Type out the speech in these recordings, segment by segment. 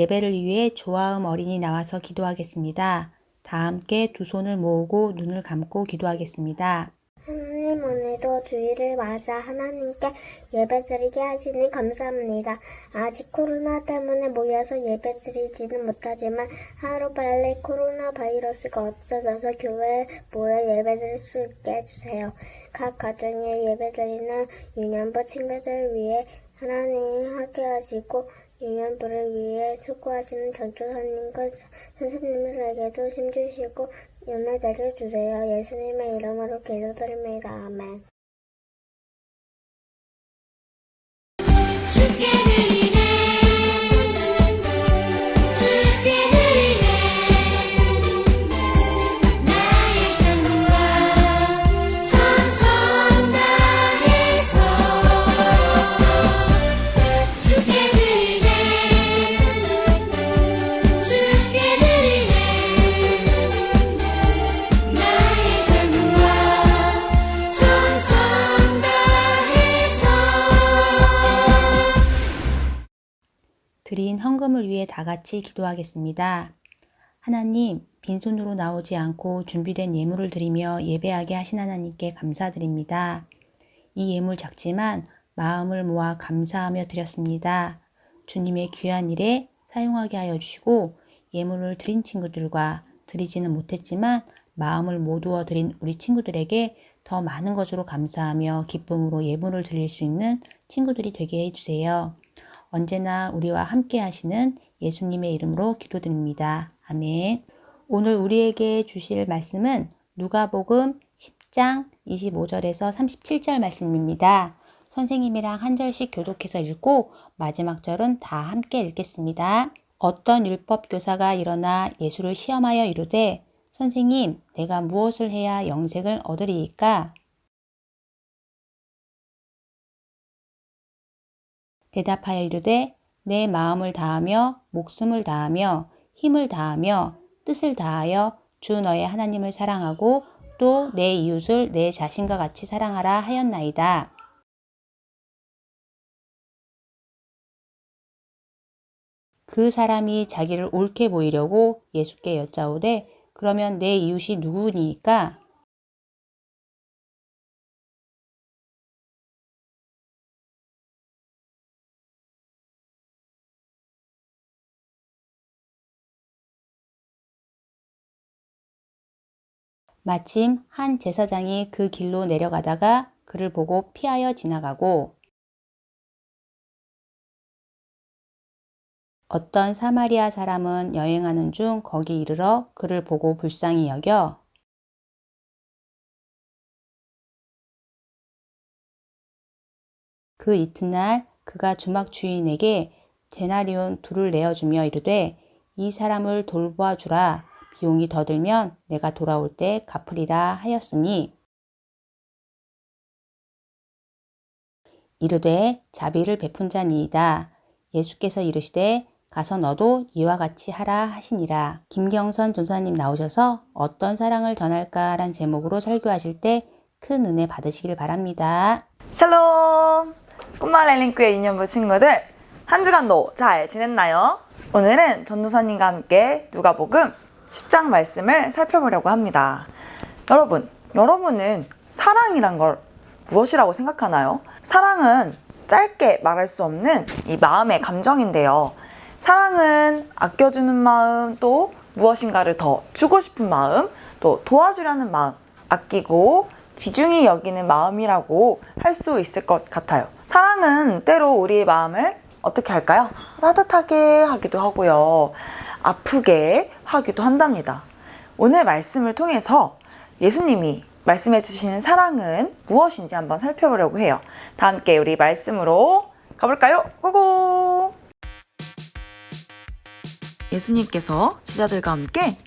예배를 위해 조아음 어린이 나와서 기도하겠습니다. 다 함께 두 손을 모으고 눈을 감고 기도하겠습니다. 하나님, 오늘도 주일을 맞아 하나님께 예배드리게 하시니 감사합니다. 아직 코로나 때문에 모여서 예배드리지는 못하지만 하루빨리 코로나 바이러스가 없어져서 교회에 모여 예배드릴 수 있게 해주세요. 각 가정에 예배드리는 유년부 친구들을 위해 하나님 함께 하시고 유년부를 위해 수고하시는 전도사님과 선생님들에게도 힘주시고 은혜를 주세요. 예수님의 이름으로 기도드립니다. 아멘. 주께 드리네 주께 드리네 나의 삶과 찬송 다해서 주께 드리네 주께 드리네 나의 삶과 찬송 다해서 드린 헌금을 위해 다 같이 기도하겠습니다. 하나님, 빈손으로 나오지 않고 준비된 예물을 드리며 예배하게 하신 하나님께 감사드립니다. 이 예물 작지만 마음을 모아 감사하며 드렸습니다. 주님의 귀한 일에 사용하게 하여 주시고 예물을 드린 친구들과 드리지는 못했지만 마음을 모두어 드린 우리 친구들에게 더 많은 것으로 감사하며 기쁨으로 예물을 드릴 수 있는 친구들이 되게 해주세요. 언제나 우리와 함께 하시는 예수님의 이름으로 기도드립니다. 아멘. 오늘 우리에게 주실 말씀은 누가복음 10장 25절에서 37절 말씀입니다. 선생님이랑 한 절씩 교독해서 읽고 마지막 절은 다 함께 읽겠습니다. 어떤 율법 교사가 일어나 예수를 시험하여 이르되 선생님, 내가 무엇을 해야 영생을 얻으리이까? 대답하여 이르되 내 마음을 다하며 목숨을 다하며 힘을 다하며 뜻을 다하여 주 너의 하나님을 사랑하고 또 내 이웃을 내 자신과 같이 사랑하라 하였나이다. 그 사람이 자기를 옳게 보이려고 예수께 여짜오되 그러면 내 이웃이 누구니까? 마침 한 제사장이 그 길로 내려가다가 그를 보고 피하여 지나가고 어떤 사마리아 사람은 여행하는 중 거기 이르러 그를 보고 불쌍히 여겨 그 이튿날 그가 주막 주인에게 데나리온 둘을 내어주며 이르되 이 사람을 돌보아 주라. 비용이 더 들면 내가 돌아올 때 갚으리라 하였으니 이르되 자비를 베푼 자니이다. 예수께서 이르시되 가서 너도 이와 같이 하라 하시니라. 김경선 전사님 나오셔서 어떤 사랑을 전할까란 제목으로 설교하실 때 큰 은혜 받으시길 바랍니다. 샬롬! 꿈마을 링크의 유년부 친구들, 한 주간도 잘 지냈나요? 오늘은 전도사님과 함께 누가복음 10장 말씀을 살펴보려고 합니다. 여러분은 사랑이란 걸 무엇이라고 생각하나요? 사랑은 짧게 말할 수 없는 이 마음의 감정인데요. 사랑은 아껴주는 마음, 또 무엇인가를 더 주고 싶은 마음, 또 도와주려는 마음, 아끼고 귀중히 여기는 마음이라고 할 수 있을 것 같아요. 사랑은 때로 우리의 마음을 어떻게 할까요? 따뜻하게 하기도 하고요. 아프게 하기도 한답니다. 오늘 말씀을 통해서 예수님이 말씀해 주시는 사랑은 무엇인지 한번 살펴보려고 해요. 다 함께 우리 말씀으로 가볼까요? 고고! 예수님께서 제자들과 함께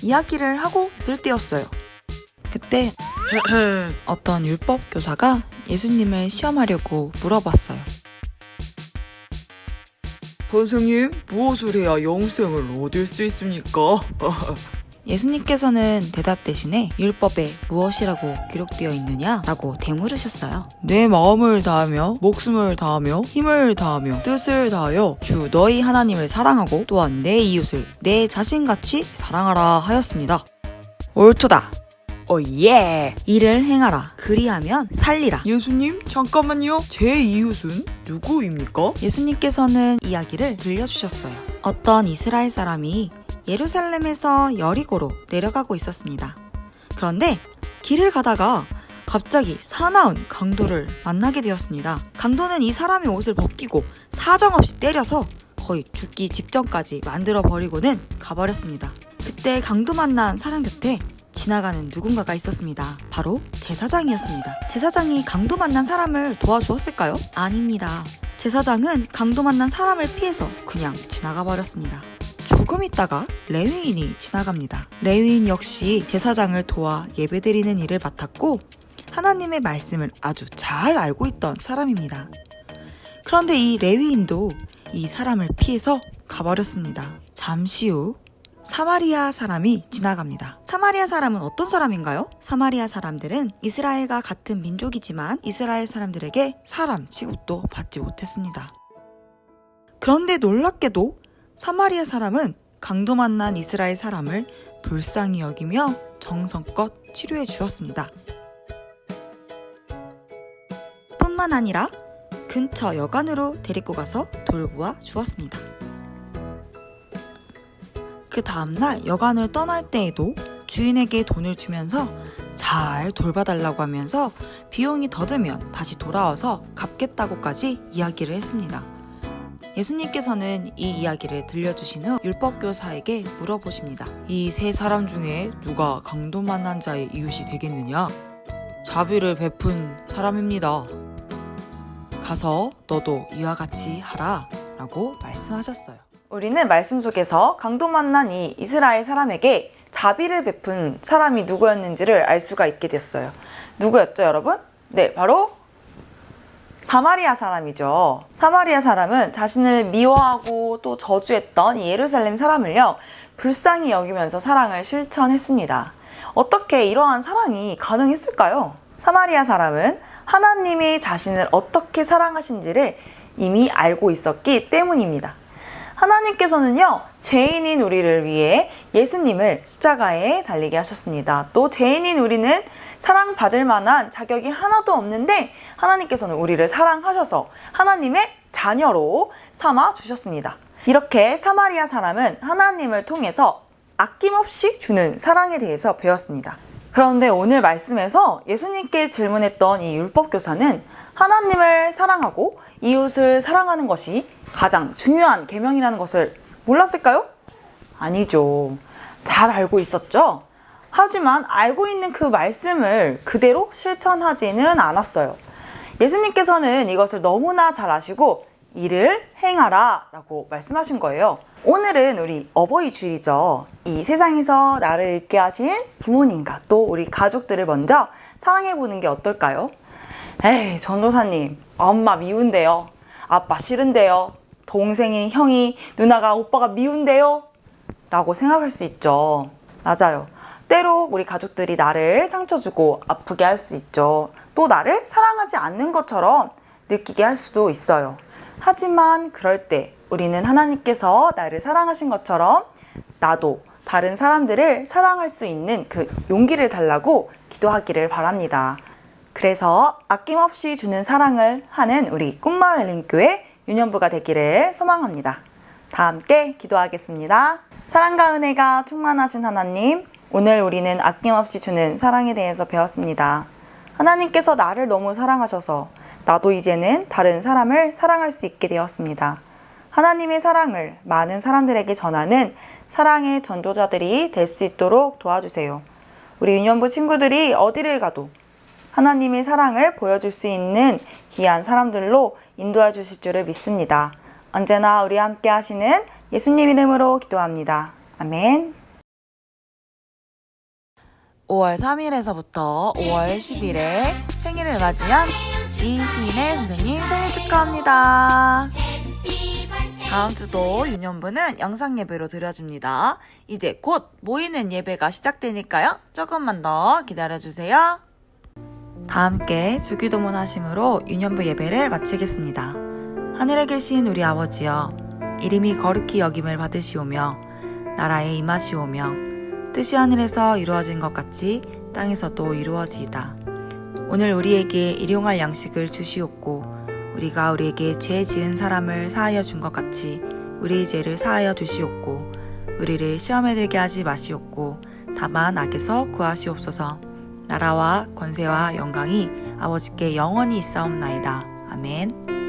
이야기를 하고 있을 때였어요. 그때 어떤 율법 교사가 예수님을 시험하려고 물어봤어요. 선생님, 무엇을 해야 영생을 얻을 수 있습니까? 예수님께서는 대답 대신에 율법에 무엇이라고 기록되어 있느냐? 라고 되물으셨어요. 내 마음을 다하며 목숨을 다하며 힘을 다하며 뜻을 다하여 주 너희 하나님을 사랑하고 또한 내 이웃을 내 자신같이 사랑하라 하였습니다. 옳도다. 오예! 이를 행하라. 그리하면 살리라. 예수님, 잠깐만요. 제 이웃은 누구입니까? 예수님께서는 이야기를 들려주셨어요. 어떤 이스라엘 사람이 예루살렘에서 여리고로 내려가고 있었습니다. 그런데 길을 가다가 갑자기 사나운 강도를 만나게 되었습니다. 강도는 이 사람의 옷을 벗기고 사정없이 때려서 거의 죽기 직전까지 만들어 버리고는 가버렸습니다. 그때 강도 만난 사람 곁에 지나가는 누군가가 있었습니다. 바로 제사장이었습니다. 제사장이 강도 만난 사람을 도와주었을까요? 아닙니다. 제사장은 강도 만난 사람을 피해서 그냥 지나가 버렸습니다. 조금 있다가 레위인이 지나갑니다. 레위인 역시 제사장을 도와 예배드리는 일을 맡았고 하나님의 말씀을 아주 잘 알고 있던 사람입니다. 그런데 이 레위인도 이 사람을 피해서 가버렸습니다. 잠시 후 사마리아 사람이 지나갑니다. 사마리아 사람은 어떤 사람인가요? 사마리아 사람들은 이스라엘과 같은 민족이지만 이스라엘 사람들에게 사람 취급도 받지 못했습니다. 그런데 놀랍게도 사마리아 사람은 강도 만난 이스라엘 사람을 불쌍히 여기며 정성껏 치료해 주었습니다. 뿐만 아니라 근처 여관으로 데리고 가서 돌보아 주었습니다. 그 다음날 여관을 떠날 때에도 주인에게 돈을 주면서 잘 돌봐달라고 하면서 비용이 더 들면 다시 돌아와서 갚겠다고까지 이야기를 했습니다. 예수님께서는 이 이야기를 들려주신 후 율법교사에게 물어보십니다. 이 세 사람 중에 누가 강도 만난 자의 이웃이 되겠느냐? 자비를 베푼 사람입니다. 가서 너도 이와 같이 하라 라고 말씀하셨어요. 우리는 말씀 속에서 강도 만난 이 이스라엘 사람에게 자비를 베푼 사람이 누구였는지를 알 수가 있게 됐어요. 누구였죠, 여러분? 네, 바로 사마리아 사람이죠. 사마리아 사람은 자신을 미워하고 또 저주했던 이 예루살렘 사람을요, 불쌍히 여기면서 사랑을 실천했습니다. 어떻게 이러한 사랑이 가능했을까요? 사마리아 사람은 하나님이 자신을 어떻게 사랑하신지를 이미 알고 있었기 때문입니다. 하나님께서는요, 죄인인 우리를 위해 예수님을 십자가에 달리게 하셨습니다. 또 죄인인 우리는 사랑받을 만한 자격이 하나도 없는데 하나님께서는 우리를 사랑하셔서 하나님의 자녀로 삼아 주셨습니다. 이렇게 사마리아 사람은 하나님을 통해서 아낌없이 주는 사랑에 대해서 배웠습니다. 그런데 오늘 말씀에서 예수님께 질문했던 이 율법교사는 하나님을 사랑하고 이웃을 사랑하는 것이 가장 중요한 계명이라는 것을 몰랐을까요? 아니죠. 잘 알고 있었죠? 하지만 알고 있는 그 말씀을 그대로 실천하지는 않았어요. 예수님께서는 이것을 너무나 잘 아시고 이를 행하라 라고 말씀하신 거예요. 오늘은 우리 어버이 주일이죠. 이 세상에서 나를 있게 하신 부모님과 또 우리 가족들을 먼저 사랑해보는 게 어떨까요? 에이, 전도사님, 엄마 미운데요. 아빠 싫은데요. 동생이, 형이, 누나가, 오빠가 미운데요. 라고 생각할 수 있죠. 맞아요. 때로 우리 가족들이 나를 상처 주고 아프게 할 수 있죠. 또 나를 사랑하지 않는 것처럼 느끼게 할 수도 있어요. 하지만 그럴 때 우리는 하나님께서 나를 사랑하신 것처럼 나도 다른 사람들을 사랑할 수 있는 그 용기를 달라고 기도하기를 바랍니다. 그래서 아낌없이 주는 사랑을 하는 우리 꿈마을 헬린교회 유년부가 되기를 소망합니다. 다 함께 기도하겠습니다. 사랑과 은혜가 충만하신 하나님, 오늘 우리는 아낌없이 주는 사랑에 대해서 배웠습니다. 하나님께서 나를 너무 사랑하셔서 나도 이제는 다른 사람을 사랑할 수 있게 되었습니다. 하나님의 사랑을 많은 사람들에게 전하는 사랑의 전도자들이 될 수 있도록 도와주세요. 우리 유년부 친구들이 어디를 가도 하나님의 사랑을 보여줄 수 있는 귀한 사람들로 인도해 주실 줄을 믿습니다. 언제나 우리 함께 하시는 예수님 이름으로 기도합니다. 아멘. 5월 3일에서부터 5월 10일에 생일을 맞이한 이시인의 선생님 생일 축하합니다. 다음 주도 유년부는 영상 예배로 드려집니다. 이제 곧 모이는 예배가 시작되니까요. 조금만 더 기다려주세요. 다 함께 주기도문 하심으로 유년부 예배를 마치겠습니다. 하늘에 계신 우리 아버지여, 이름이 거룩히 여김을 받으시오며 나라에 임하시오며 뜻이 하늘에서 이루어진 것 같이 땅에서도 이루어지이다. 오늘 우리에게 일용할 양식을 주시옵고 우리가 우리에게 죄 지은 사람을 사하여 준 것 같이 우리의 죄를 사하여 주시옵고 우리를 시험에 들게 하지 마시옵고 다만 악에서 구하시옵소서. 나라와 권세와 영광이 아버지께 영원히 있사옵나이다. 아멘.